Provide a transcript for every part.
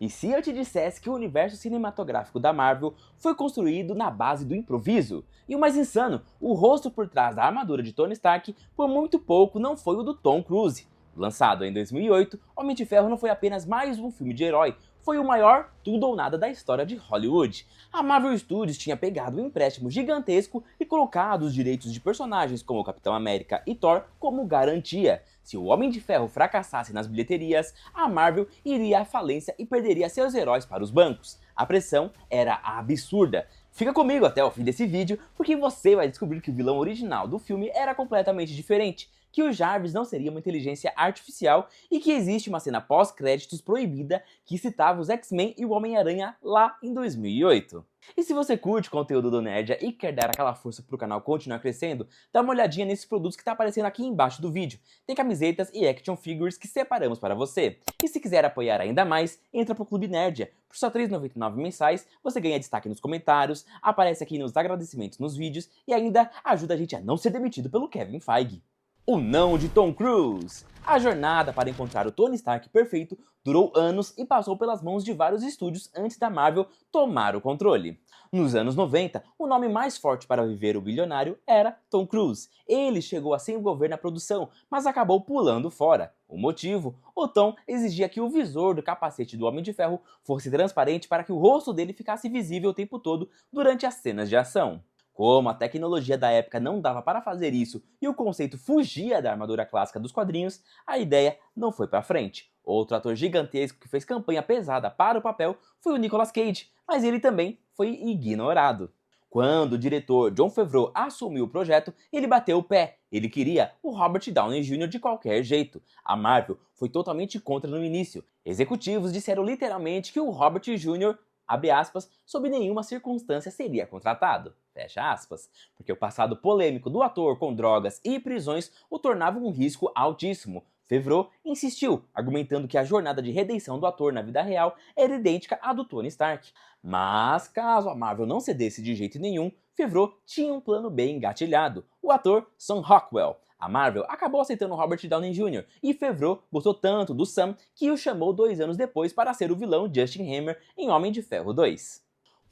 E se eu te dissesse que o universo cinematográfico da Marvel foi construído na base do improviso? E o mais insano, o rosto por trás da armadura de Tony Stark por muito pouco não foi o do Tom Cruise. Lançado em 2008, Homem de Ferro não foi apenas mais um filme de herói, foi o maior tudo ou nada da história de Hollywood. A Marvel Studios tinha pegado um empréstimo gigantesco e colocado os direitos de personagens como Capitão América e Thor como garantia. Se o Homem de Ferro fracassasse nas bilheterias, a Marvel iria à falência e perderia seus heróis para os bancos. A pressão era absurda. Fica comigo até o fim desse vídeo, porque você vai descobrir que o vilão original do filme era completamente diferente, que o Jarvis não seria uma inteligência artificial e que existe uma cena pós-créditos proibida que citava os X-Men e o Homem-Aranha lá em 2008. E se você curte o conteúdo do Nerdia e quer dar aquela força pro canal continuar crescendo, dá uma olhadinha nesses produtos que tá aparecendo aqui embaixo do vídeo. Tem camisetas e action figures que separamos para você. E se quiser apoiar ainda mais, entra pro Clube Nerdia. Por só R$ 3,99 mensais, você ganha destaque nos comentários, aparece aqui nos agradecimentos nos vídeos e ainda ajuda a gente a não ser demitido pelo Kevin Feige. O não de Tom Cruise. A jornada para encontrar o Tony Stark perfeito durou anos e passou pelas mãos de vários estúdios antes da Marvel tomar o controle. Nos anos 90, o nome mais forte para viver o bilionário era Tom Cruise. Ele chegou a se envolver na produção, mas acabou pulando fora. O motivo? O Tom exigia que o visor do capacete do Homem de Ferro fosse transparente para que o rosto dele ficasse visível o tempo todo durante as cenas de ação. Como a tecnologia da época não dava para fazer isso e o conceito fugia da armadura clássica dos quadrinhos, a ideia não foi para frente. Outro ator gigantesco que fez campanha pesada para o papel foi o Nicolas Cage, mas ele também foi ignorado. Quando o diretor Jon Favreau assumiu o projeto, ele bateu o pé. Ele queria o Robert Downey Jr. de qualquer jeito. A Marvel foi totalmente contra no início. Executivos disseram literalmente que o Robert Jr., abre aspas, sob nenhuma circunstância seria contratado, fecha aspas, porque o passado polêmico do ator com drogas e prisões o tornava um risco altíssimo. Favreau insistiu, argumentando que a jornada de redenção do ator na vida real era idêntica à do Tony Stark. Mas, caso a Marvel não cedesse de jeito nenhum, Favreau tinha um plano B engatilhado, o ator Sam Rockwell. A Marvel acabou aceitando Robert Downey Jr. e Favreau gostou tanto do Sam que o chamou 2 anos depois para ser o vilão Justin Hammer em Homem de Ferro 2.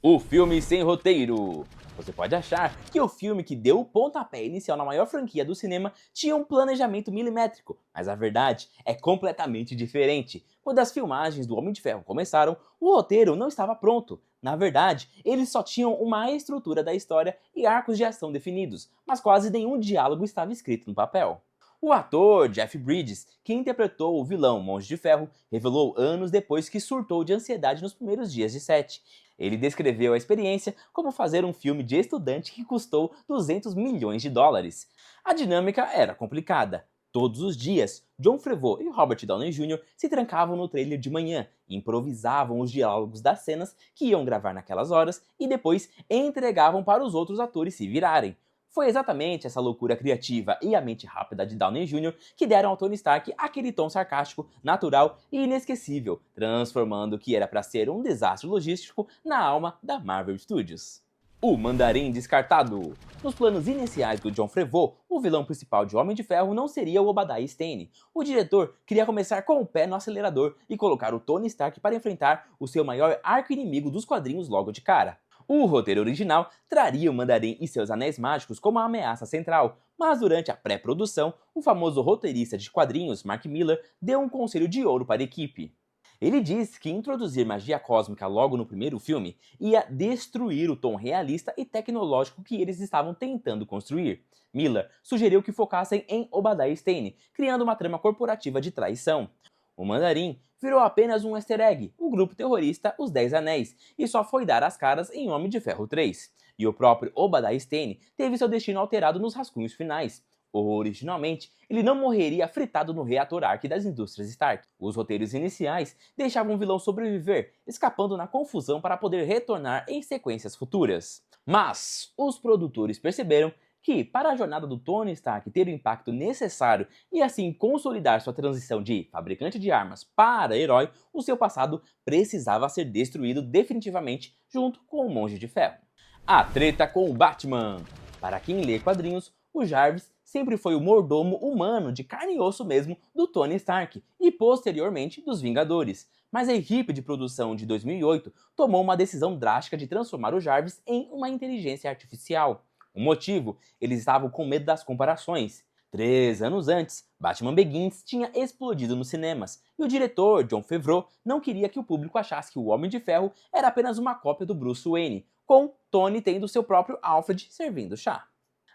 O filme sem roteiro. Você pode achar que o filme que deu o pontapé inicial na maior franquia do cinema tinha um planejamento milimétrico, mas a verdade é completamente diferente. Quando as filmagens do Homem de Ferro começaram, o roteiro não estava pronto. Na verdade, eles só tinham uma estrutura da história e arcos de ação definidos, mas quase nenhum diálogo estava escrito no papel. O ator Jeff Bridges, que interpretou o vilão Monge de Ferro, revelou anos depois que surtou de ansiedade nos primeiros dias de set. Ele descreveu a experiência como fazer um filme de estudante que custou 200 milhões de dólares. A dinâmica era complicada. Todos os dias, Jon Favreau e Robert Downey Jr. se trancavam no trailer de manhã, improvisavam os diálogos das cenas que iam gravar naquelas horas e depois entregavam para os outros atores se virarem. Foi exatamente essa loucura criativa e a mente rápida de Downey Jr. que deram ao Tony Stark aquele tom sarcástico, natural e inesquecível, transformando o que era para ser um desastre logístico na alma da Marvel Studios. O Mandarim descartado. Nos planos iniciais do Jon Favreau, o vilão principal de Homem de Ferro não seria o Obadiah Stane. O diretor queria começar com o pé no acelerador e colocar o Tony Stark para enfrentar o seu maior arqui-inimigo dos quadrinhos logo de cara. O roteiro original traria o Mandarim e seus anéis mágicos como a ameaça central, mas durante a pré-produção, o famoso roteirista de quadrinhos Mark Millar deu um conselho de ouro para a equipe. Ele disse que introduzir magia cósmica logo no primeiro filme ia destruir o tom realista e tecnológico que eles estavam tentando construir. Millar sugeriu que focassem em Obadiah Stane, criando uma trama corporativa de traição. O Mandarim virou apenas um easter egg, o grupo terrorista Os 10 Anéis, e só foi dar as caras em Homem de Ferro 3. E o próprio Obadiah Stane teve seu destino alterado nos rascunhos finais. Originalmente, ele não morreria fritado no reator Ark das indústrias Stark. Os roteiros iniciais deixavam o vilão sobreviver, escapando na confusão para poder retornar em sequências futuras. Mas os produtores perceberam que, para a jornada do Tony Stark ter o impacto necessário e assim consolidar sua transição de fabricante de armas para herói, o seu passado precisava ser destruído definitivamente junto com o Monge de Ferro. A treta com o Batman. Para quem lê quadrinhos, o Jarvis sempre foi o mordomo humano de carne e osso mesmo do Tony Stark e posteriormente dos Vingadores. Mas a equipe de produção de 2008 tomou uma decisão drástica de transformar o Jarvis em uma inteligência artificial. O motivo? Eles estavam com medo das comparações. 3 anos antes, Batman Begins tinha explodido nos cinemas, e o diretor, Jon Favreau, não queria que o público achasse que o Homem de Ferro era apenas uma cópia do Bruce Wayne, com Tony tendo seu próprio Alfred servindo chá.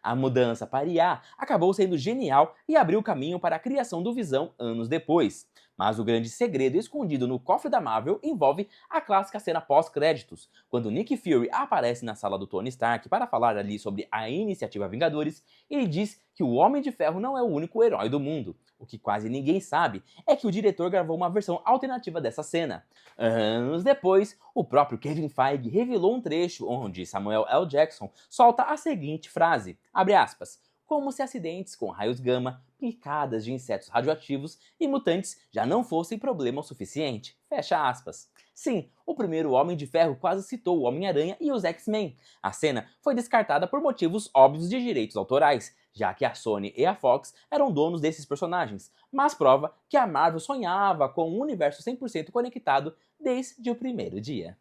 A mudança para IA acabou sendo genial e abriu caminho para a criação do Visão anos depois. Mas o grande segredo escondido no cofre da Marvel envolve a clássica cena pós-créditos, quando Nick Fury aparece na sala do Tony Stark para falar ali sobre a iniciativa Vingadores. Ele diz que o Homem de Ferro não é o único herói do mundo. O que quase ninguém sabe é que o diretor gravou uma versão alternativa dessa cena. Anos depois, o próprio Kevin Feige revelou um trecho onde Samuel L. Jackson solta a seguinte frase, abre aspas, como se acidentes com raios gama, picadas de insetos radioativos e mutantes já não fossem problema o suficiente. Fecha aspas. Sim, o primeiro Homem de Ferro quase citou o Homem-Aranha e os X-Men. A cena foi descartada por motivos óbvios de direitos autorais, já que a Sony e a Fox eram donos desses personagens, mas prova que a Marvel sonhava com um universo 100% conectado desde o primeiro dia.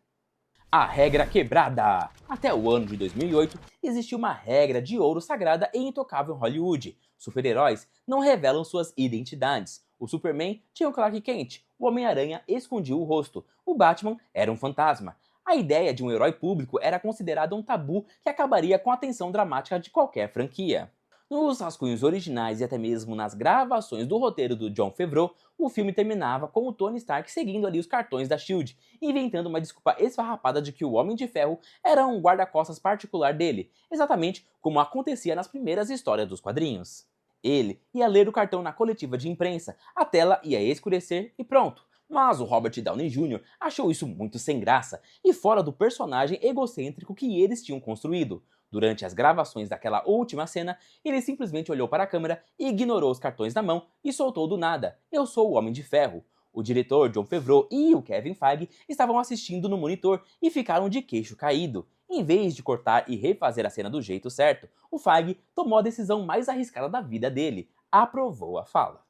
A regra quebrada! Até o ano de 2008, existia uma regra de ouro sagrada e intocável em Hollywood. Super-heróis não revelam suas identidades. O Superman tinha o Clark Kent, o Homem-Aranha escondia o rosto, o Batman era um fantasma. A ideia de um herói público era considerada um tabu que acabaria com a tensão dramática de qualquer franquia. Nos rascunhos originais e até mesmo nas gravações do roteiro do Jon Favreau, o filme terminava com o Tony Stark seguindo ali os cartões da SHIELD, inventando uma desculpa esfarrapada de que o Homem de Ferro era um guarda-costas particular dele, exatamente como acontecia nas primeiras histórias dos quadrinhos. Ele ia ler o cartão na coletiva de imprensa, a tela ia escurecer e pronto. Mas o Robert Downey Jr. achou isso muito sem graça e fora do personagem egocêntrico que eles tinham construído. Durante as gravações daquela última cena, ele simplesmente olhou para a câmera, ignorou os cartões na mão e soltou do nada: "Eu sou o Homem de Ferro". O diretor Jon Favreau e o Kevin Feige estavam assistindo no monitor e ficaram de queixo caído. Em vez de cortar e refazer a cena do jeito certo, o Feige tomou a decisão mais arriscada da vida dele: aprovou a fala.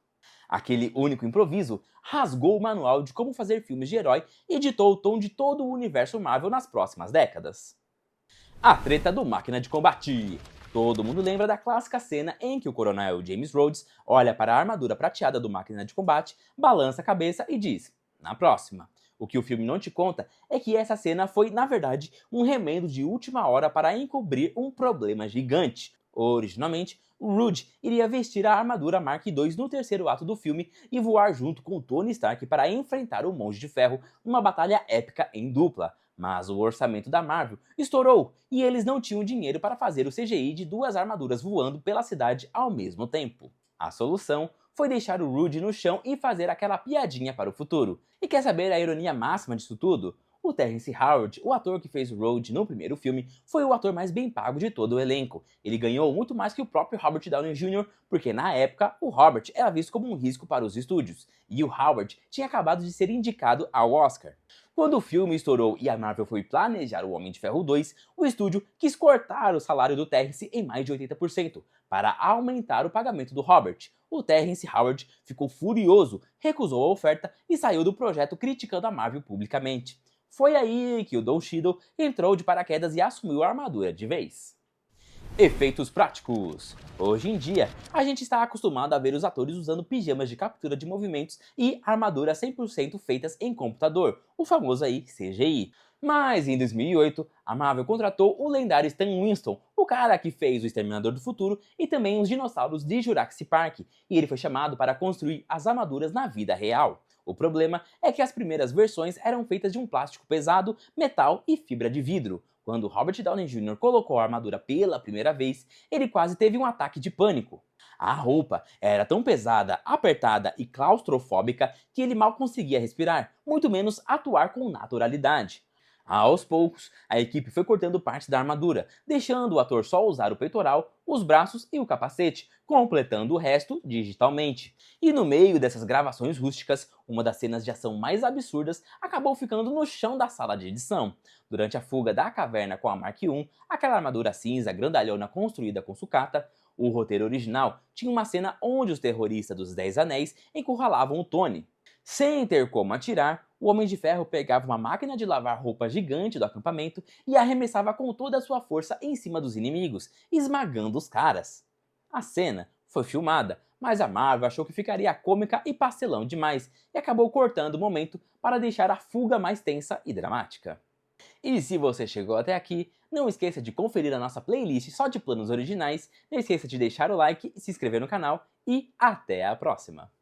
Aquele único improviso rasgou o manual de como fazer filmes de herói e ditou o tom de todo o universo Marvel nas próximas décadas. A treta do Máquina de Combate. Todo mundo lembra da clássica cena em que o coronel James Rhodes olha para a armadura prateada do Máquina de Combate, balança a cabeça e diz, na próxima. O que o filme não te conta é que essa cena foi, na verdade, um remendo de última hora para encobrir um problema gigante. Originalmente, o Rude iria vestir a armadura Mark II no terceiro ato do filme e voar junto com Tony Stark para enfrentar o Monge de Ferro numa batalha épica em dupla. Mas o orçamento da Marvel estourou e eles não tinham dinheiro para fazer o CGI de duas armaduras voando pela cidade ao mesmo tempo. A solução foi deixar o Rude no chão e fazer aquela piadinha para o futuro. E quer saber a ironia máxima disso tudo? O Terrence Howard, o ator que fez o Rhodes no primeiro filme, foi o ator mais bem pago de todo o elenco. Ele ganhou muito mais que o próprio Robert Downey Jr., porque na época o Robert era visto como um risco para os estúdios, e o Howard tinha acabado de ser indicado ao Oscar. Quando o filme estourou e a Marvel foi planejar o Homem de Ferro 2, o estúdio quis cortar o salário do Terrence em mais de 80%, para aumentar o pagamento do Robert. O Terrence Howard ficou furioso, recusou a oferta e saiu do projeto criticando a Marvel publicamente. Foi aí que o Don Cheadle entrou de paraquedas e assumiu a armadura de vez. Efeitos práticos. Hoje em dia, a gente está acostumado a ver os atores usando pijamas de captura de movimentos e armaduras 100% feitas em computador, o famoso aí CGI. Mas em 2008, a Marvel contratou o lendário Stan Winston, o cara que fez o Exterminador do Futuro e também os dinossauros de Jurassic Park, e ele foi chamado para construir as armaduras na vida real. O problema é que as primeiras versões eram feitas de um plástico pesado, metal e fibra de vidro. Quando Robert Downey Jr. colocou a armadura pela primeira vez, ele quase teve um ataque de pânico. A roupa era tão pesada, apertada e claustrofóbica que ele mal conseguia respirar, muito menos atuar com naturalidade. Aos poucos, a equipe foi cortando parte da armadura, deixando o ator só usar o peitoral, os braços e o capacete, completando o resto digitalmente. E no meio dessas gravações rústicas, uma das cenas de ação mais absurdas acabou ficando no chão da sala de edição. Durante a fuga da caverna com a Mark I, aquela armadura cinza grandalhona construída com sucata, o roteiro original tinha uma cena onde os terroristas dos 10 Anéis encurralavam o Tony. Sem ter como atirar, O Homem de Ferro pegava uma máquina de lavar roupa gigante do acampamento e arremessava com toda a sua força em cima dos inimigos, esmagando os caras. A cena foi filmada, mas a Marvel achou que ficaria cômica e pastelão demais e acabou cortando o momento para deixar a fuga mais tensa e dramática. E se você chegou até aqui, não esqueça de conferir a nossa playlist só de planos originais, não esqueça de deixar o like e se inscrever no canal e até a próxima!